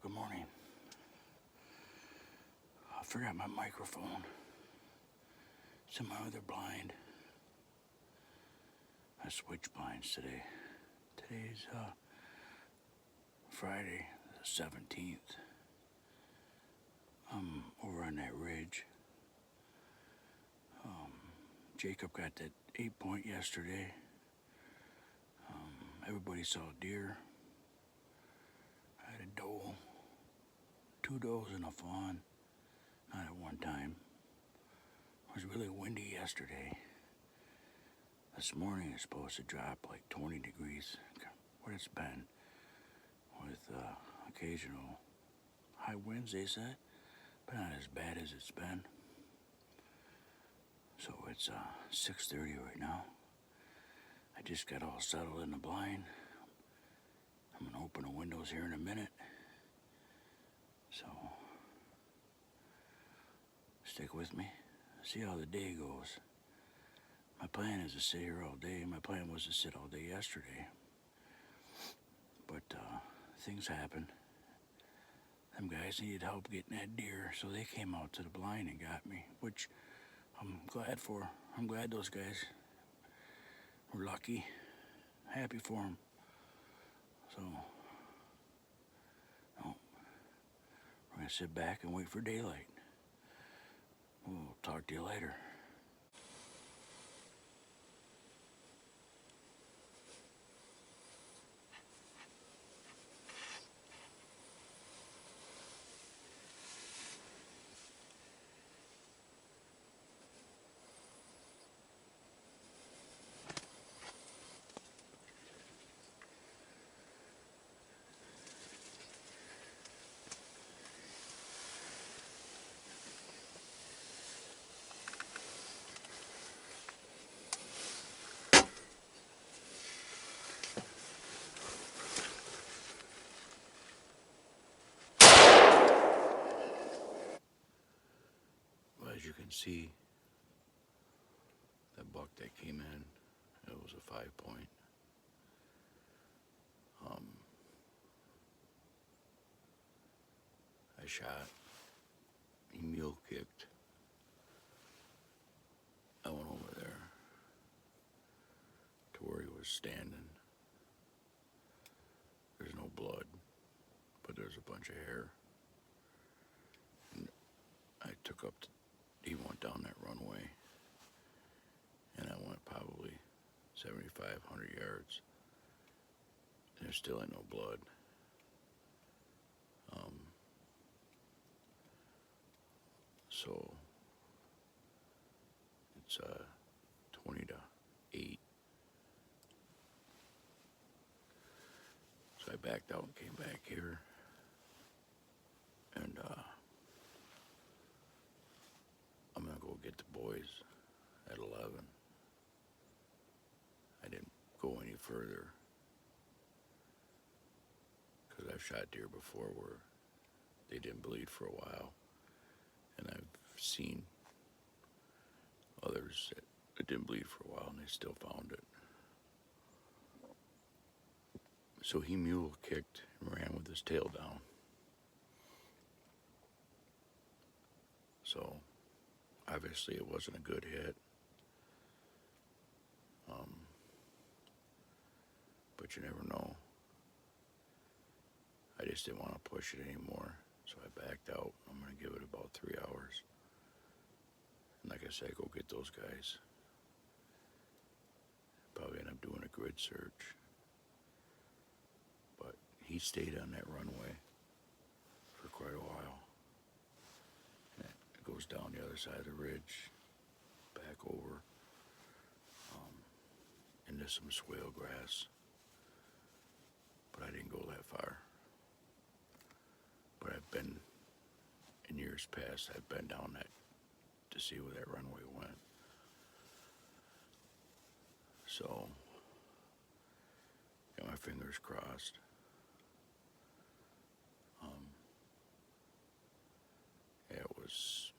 good morning. I forgot my microphone. It's in my other blind. I switched blinds today. Today's Friday the 17th. I'm over on that ridge. Jacob got that 8-point yesterday. Everybody saw a deer. I had a doe, 2 does and a fawn, not at one time. It was really windy yesterday. This morning it's supposed to drop like 20 degrees, what it's been, with occasional high winds, they said, but not as bad as it's been. So it's 6:30 right now. I just got all settled in the blind. I'm gonna open the windows here in a minute. So stick with me. See how the day goes. My plan is to sit here all day. My plan was to sit all day yesterday. But things happen. Them guys needed help getting that deer, so they came out to the blind and got me, which I'm glad for. I'm glad those guys were lucky. Happy for them. So, no, we're going to sit back and wait for daylight. We'll talk to you later. As you can see, that buck that came in, it was a 5-point. I shot, he mule kicked. I went over there to where he was standing. There's no blood, but there's a bunch of hair. And I took up, he went down that runway, and I went probably 7,500 yards. And there still ain't no blood. So it's 20 to 8. So I backed out and came back here, and I'm gonna go get the boys at 11. I didn't go any further because I've shot deer before where they didn't bleed for a while, and I've seen others that didn't bleed for a while and they still found it. So he mule kicked and ran with his tail down. So obviously it wasn't a good hit. But you never know. I just didn't want to push it anymore, so I backed out. I'm going to give it about 3 hours. And like I said, go get those guys. Probably end up doing a grid search. But he stayed on that runway for quite a while. And it goes down the other side of the ridge, back over, into some swale grass. But I didn't go that far. But I've been, in years past, I've been down that to see where that runway went. So, got my fingers crossed. Yeah, it was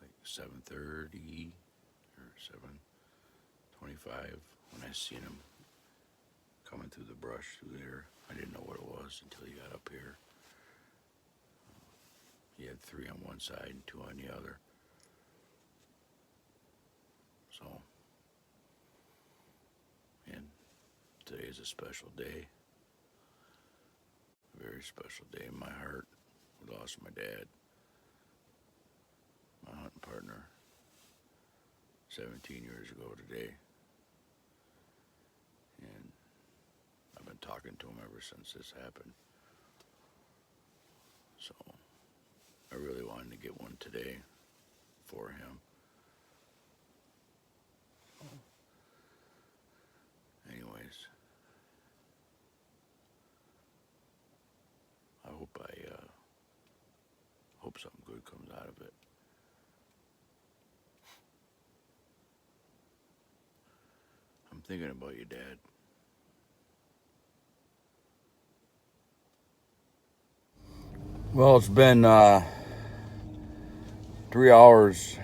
like 7:30 or 7:25 when I seen him coming through the brush through there. I didn't know what it was until he got up here. He had 3 on one side and 2 on the other. So, and today is a special day. A very special day in my heart. We lost my dad, my hunting partner, 17 years ago today. And I've been talking to him ever since this happened. So I really wanted to get one today for him. Anyways, I hope something good comes out of it. I'm thinking about you, Dad. Well, it's been 3 hours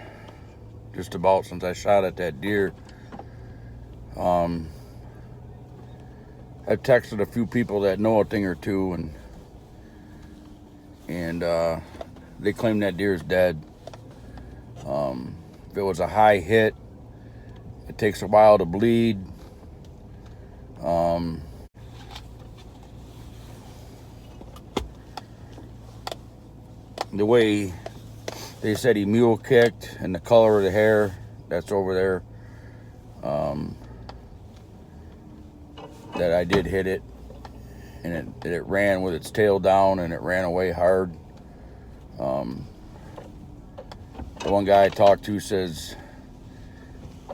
just about since I shot at that deer. I've texted a few people that know a thing or two, and they claim that deer is dead. If it was a high hit, it takes a while to bleed. The way they said he mule kicked and the color of the hair that's over there, that I did hit it, and it ran with its tail down and it ran away hard. The one guy I talked to says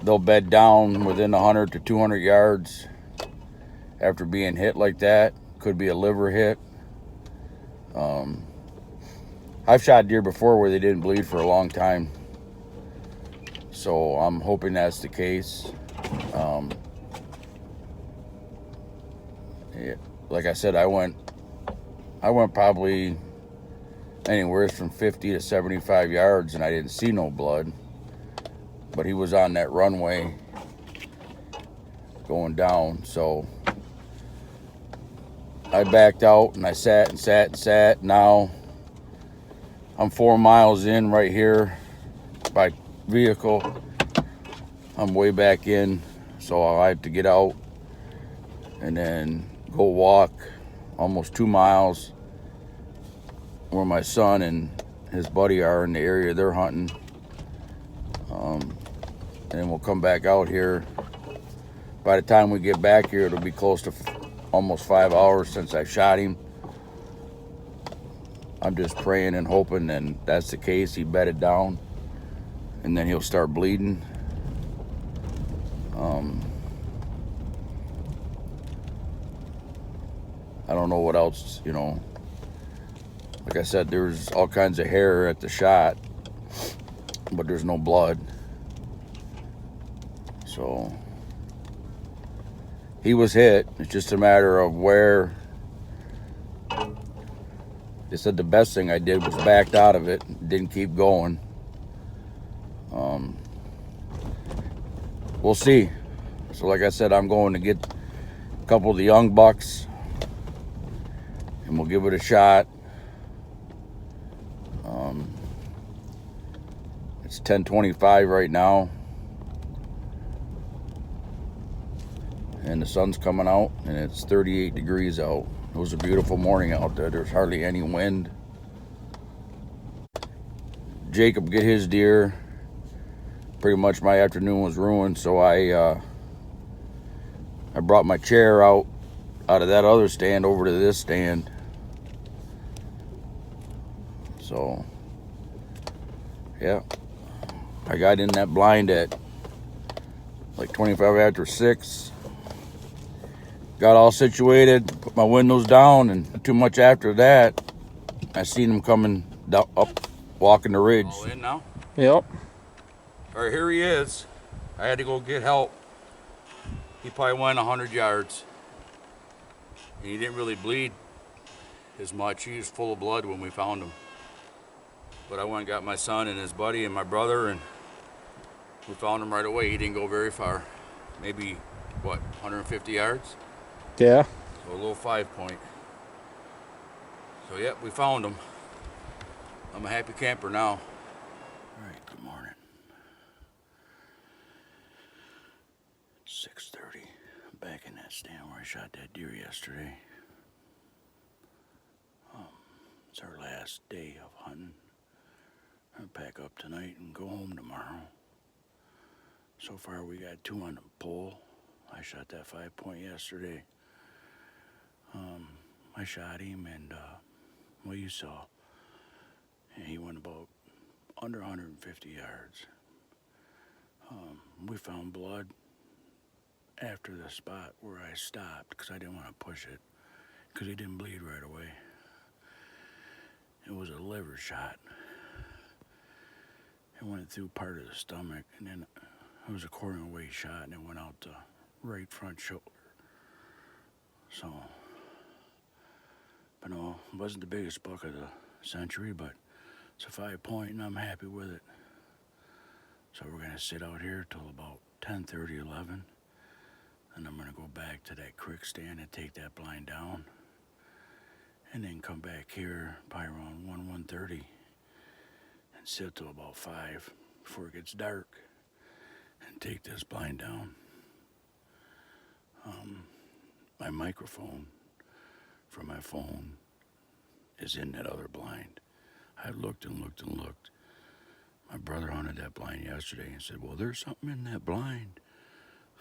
they'll bed down within 100 to 200 yards after being hit like that. Could be a liver hit. I've shot deer before where they didn't bleed for a long time, so I'm hoping that's the case. Yeah, like I said, I went probably anywhere from 50 to 75 yards, and I didn't see no blood, but he was on that runway going down, so I backed out and I sat and sat and sat. Now I'm 4 miles in right here by vehicle. I'm way back in, so I have to get out and then go walk almost 2 miles where my son and his buddy are in the area they're hunting. And then we'll come back out here. By the time we get back here, it'll be close to almost 5 hours since I shot him. I'm just praying and hoping, and that's the case. He bedded down, and then he'll start bleeding. I don't know what else, Like I said, there's all kinds of hair at the shot, but there's no blood. So he was hit. It's just a matter of where. They said the best thing I did was backed out of it, didn't keep going. We'll see. So like I said, I'm going to get a couple of the young bucks, and we'll give it a shot. It's 10:25 right now, and the sun's coming out, and it's 38 degrees out. It was a beautiful morning out there. There's hardly any wind. Jacob get his deer. Pretty much my afternoon was ruined, so I brought my chair out of that other stand over to this stand. So, yeah. I got in that blind at like 25 after 6. Got all situated, put my windows down, and not too much after that, I seen him coming up, walking the ridge. All in now? Yep. All right, here he is. I had to go get help. He probably went 100 yards. And he didn't really bleed as much. He was full of blood when we found him. But I went and got my son and his buddy and my brother, and we found him right away. He didn't go very far. Maybe, 150 yards? Yeah. So a little 5 point. So, yep, we found him. I'm a happy camper now. All right, good morning. It's 6:30. I'm back in that stand where I shot that deer yesterday. It's our last day of hunting. I'll pack up tonight and go home tomorrow. So far we got 2 on the pole. I shot that 5-point yesterday. I shot him and, well, you saw. And he went about under 150 yards. We found blood after the spot where I stopped because I didn't want to push it because he didn't bleed right away. It was a liver shot. It went through part of the stomach, and then it was a quarter weight shot, and it went out the right front shoulder. So, but no, it wasn't the biggest buck of the century, but it's a 5-point, and I'm happy with it. So we're gonna sit out here till about 10:30, 11, and I'm gonna go back to that creek stand and take that blind down, and then come back here probably around 1:30, and sit till about 5 before it gets dark, and take this blind down. My microphone from my phone is in that other blind. I looked and looked and looked. My brother hunted that blind yesterday and said, well, there's something in that blind.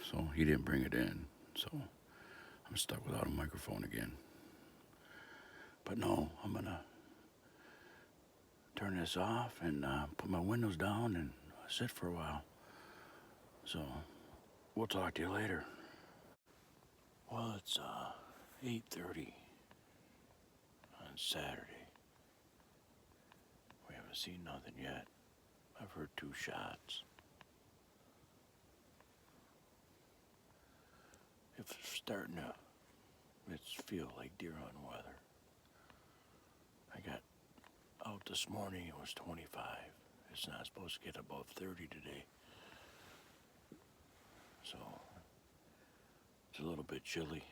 So he didn't bring it in. So I'm stuck without a microphone again. But no, I'm gonna turn this off and put my windows down and sit for a while. So we'll talk to you later. Well, it's 8:30 on Saturday. We haven't seen nothing yet. I've heard 2 shots. It's starting to feel like deer hunting weather. I got out this morning, it was 25. It's not supposed to get above 30 today. So it's a little bit chilly.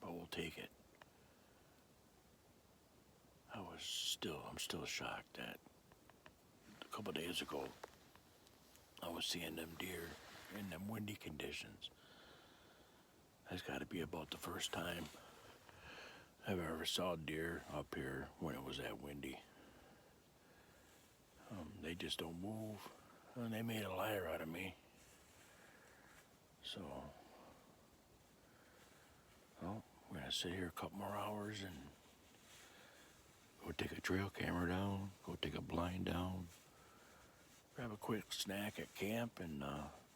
But we'll take it. I'm still shocked that a couple days ago I was seeing them deer in them windy conditions. That's got to be about the first time I've ever saw deer up here when it was that windy. They just don't move, and they made a liar out of me. So, well, we're gonna sit here a couple more hours and go take a trail camera down, go take a blind down, grab a quick snack at camp, and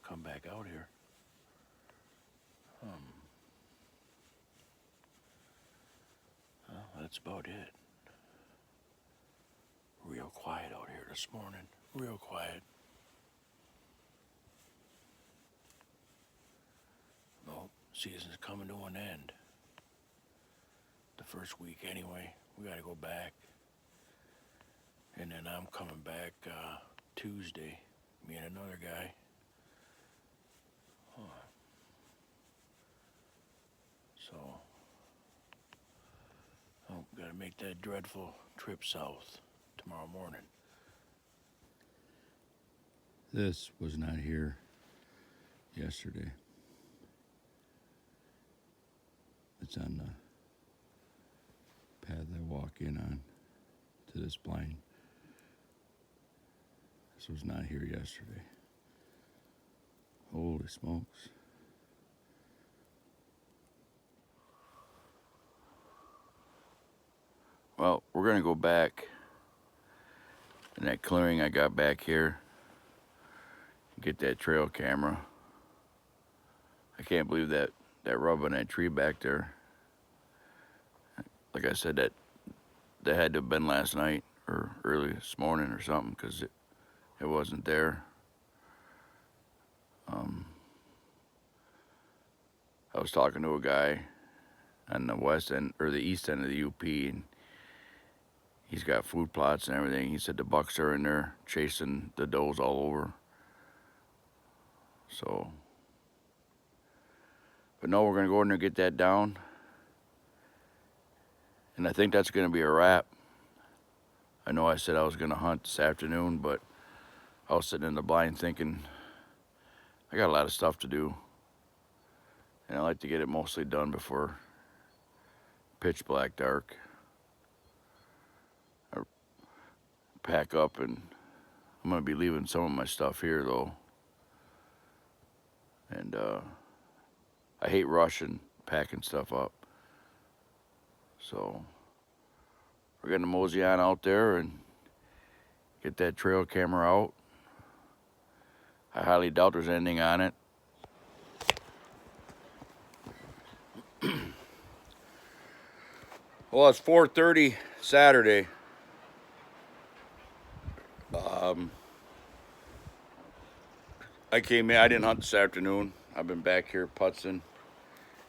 come back out here. Well, that's about it. Real quiet out here this morning. Real quiet. Well, season's coming to an end. The first week anyway. We gotta go back. And then I'm coming back Tuesday. Me and another guy. So, gotta make that dreadful trip south tomorrow morning. This was not here yesterday. It's on the path I walk in on to this blind. This was not here yesterday. Holy smokes. Well, we're gonna go back in that clearing I got back here. Get that trail camera. I can't believe that rub on that tree back there. Like I said, that had to have been last night or early this morning or something, because it wasn't there. I was talking to a guy on the west end or the east end of the UP, and he's got food plots and everything. He said the bucks are in there chasing the does all over. So, but no, we're gonna go in there and get that down. And I think that's going to be a wrap. I know I said I was going to hunt this afternoon, but I was sitting in the blind thinking I got a lot of stuff to do. And I like to get it mostly done before pitch black dark. I pack up, and I'm going to be leaving some of my stuff here though. And I hate rushing, packing stuff up. So we're going to mosey on out there and get that trail camera out. I highly doubt there's anything on it. Well, it's 4:30 Saturday. I came in, I didn't hunt this afternoon. I've been back here putzing,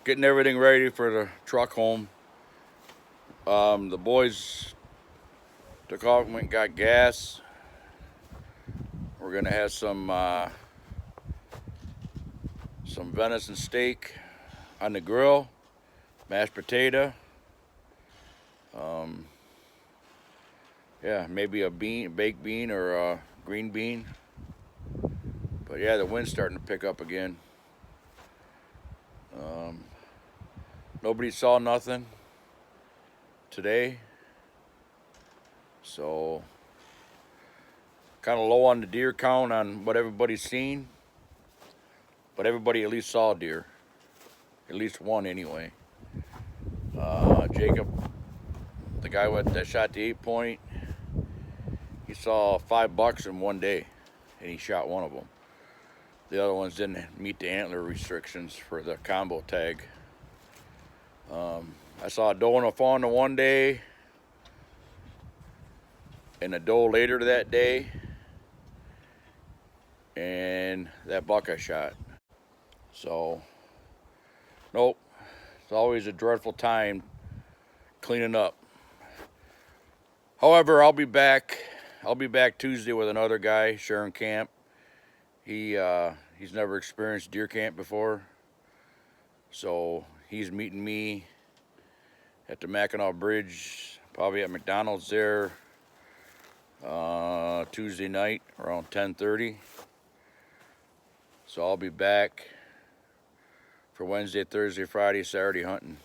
getting everything ready for the truck home. The boys took off and went and got gas. We're gonna have some venison steak on the grill, mashed potato. Yeah, maybe a baked bean or a green bean. But yeah, the wind's starting to pick up again. Nobody saw nothing today, so kind of low on the deer count on what everybody's seen. But everybody at least saw a deer, at least one anyway. Jacob, the guy that shot the 8-point, he saw 5 bucks in one day, and he shot one of them. The other ones didn't meet the antler restrictions for the combo tag. I saw a doe and a fawn in one day, and a doe later that day, and that buck I shot. So, nope, it's always a dreadful time cleaning up. However, I'll be back Tuesday with another guy, Sharon Camp. He's never experienced deer camp before, so he's meeting me at the Mackinac Bridge, probably at McDonald's there, Tuesday night around 10:30. So I'll be back for Wednesday, Thursday, Friday, Saturday hunting.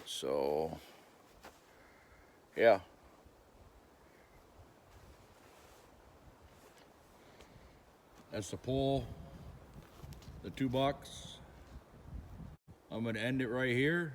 So yeah. That's the pull, the 2 bucks. I'm gonna end it right here.